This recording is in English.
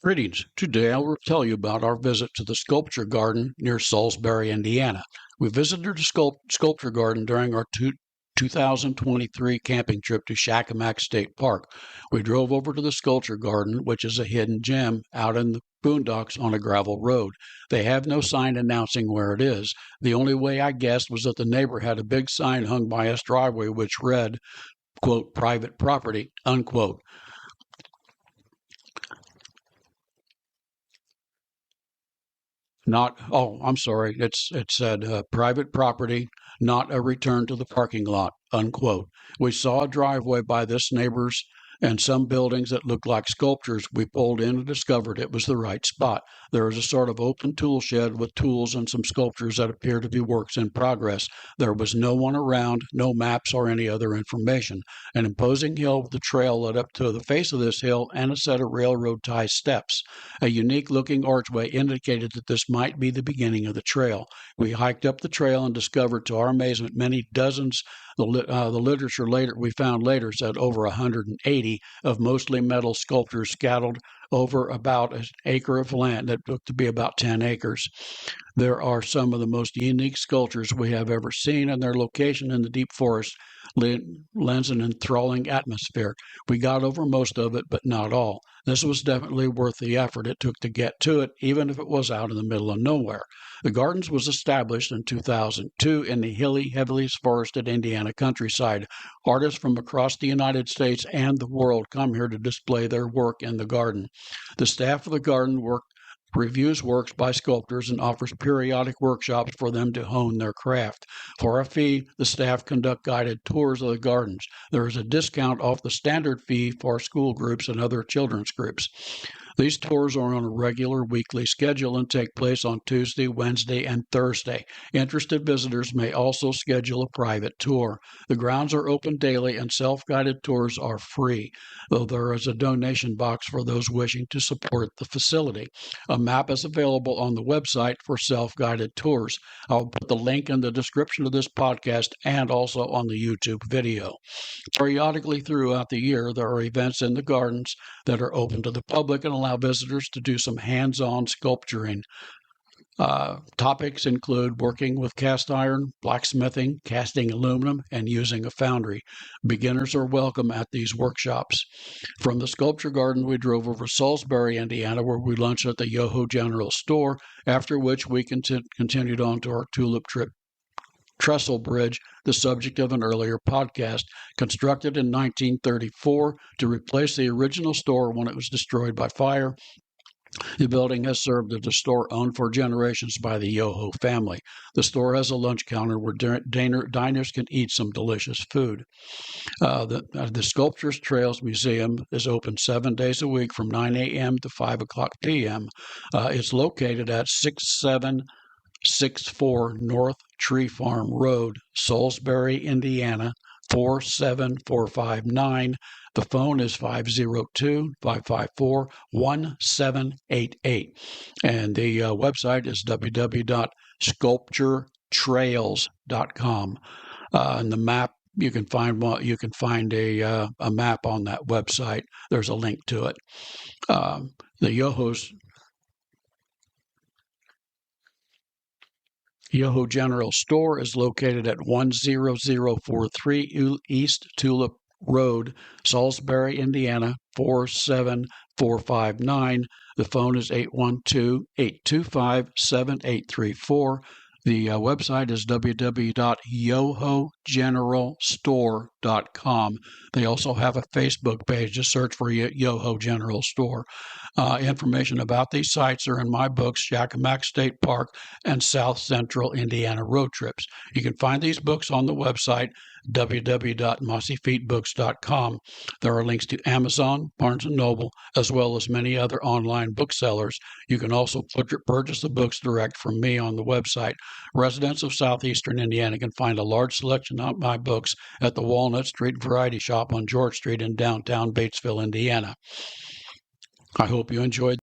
Greetings. Today I will tell you about our visit to the Sculpture Garden near Solsberry, Indiana. We visited the Sculpture Garden during our 2023 camping trip to Shakamak State Park. We drove over to the Sculpture Garden, which is a hidden gem out in the boondocks on a gravel road. They have no sign announcing where it is. The only way I guessed was that the neighbor had a big sign hung by his driveway which read, quote, private property, unquote. It said private property, not a return to the parking lot, unquote. We saw a driveway by this neighbor's and some buildings that looked like sculptures. We pulled in and discovered it was the right spot. There is a sort of open tool shed with tools and some sculptures that appear to be works in progress. There was no one around, no maps or any other information. An imposing hill with a trail led up to the face of this hill and a set of railroad tie steps. A unique-looking archway indicated that this might be the beginning of the trail. We hiked up the trail and discovered, to our amazement, many dozens. The literature we found later said over 180 of mostly metal sculptures scattered over about an acre of land that looked to be about 10 acres. There are some of the most unique sculptures we have ever seen, and their location in the deep forest lends an enthralling atmosphere. We got over most of it, but not all. This was definitely worth the effort it took to get to it, even if it was out in the middle of nowhere. The Gardens was established in 2002 in the hilly, heavily forested Indiana countryside. Artists from across the United States and the world come here to display their work in the garden. The staff of the garden reviews works by sculptors and offers periodic workshops for them to hone their craft. For a fee, the staff conduct guided tours of the gardens. There is a discount off the standard fee for school groups and other children's groups. These tours are on a regular weekly schedule and take place on Tuesday, Wednesday, and Thursday. Interested visitors may also schedule a private tour. The grounds are open daily and self-guided tours are free, though there is a donation box for those wishing to support the facility. A map is available on the website for self-guided tours. I'll put the link in the description of this podcast and also on the YouTube video. Periodically throughout the year, there are events in the gardens that are open to the public and allow visitors to do some hands-on sculpturing. Topics include working with cast iron, blacksmithing, casting aluminum, and using a foundry. Beginners are welcome at these workshops. From the Sculpture Garden, we drove over to Solsberry, Indiana, where we lunched at the Yoho General Store, after which we continued on to our tulip trip. Trestle Bridge, the subject of an earlier podcast, constructed in 1934 to replace the original store when it was destroyed by fire. The building has served as a store owned for generations by the Yoho family. The store has a lunch counter where diners can eat some delicious food. The Sculptures Trails Museum is open 7 days a week from 9 a.m. to 5 o'clock p.m. It's located at 6764 North Tree Farm Road, Solsberry, Indiana, 47459. The phone is 502-554-1788. And the website is www.sculpturetrails.com. And the map, you can find a map on that website. There's a link to it. The Yoho General Store is located at 10043 East Tulip Road, Solsberry, Indiana, 47459. The phone is 812-825-7834. The website is www.yohogeneralstore.com. They also have a Facebook page. Just search for Yoho General Store. Information about these sites are in my books, Shakamak State Park and South Central Indiana Road Trips. You can find these books on the website, www.mossyfeetbooks.com. There are links to Amazon, Barnes & Noble, as well as many other online booksellers. You can also purchase the books direct from me on the website. Residents of southeastern Indiana can find a large selection of my books at the Walnut Street Variety Shop on George Street in downtown Batesville, Indiana. I hope you enjoyed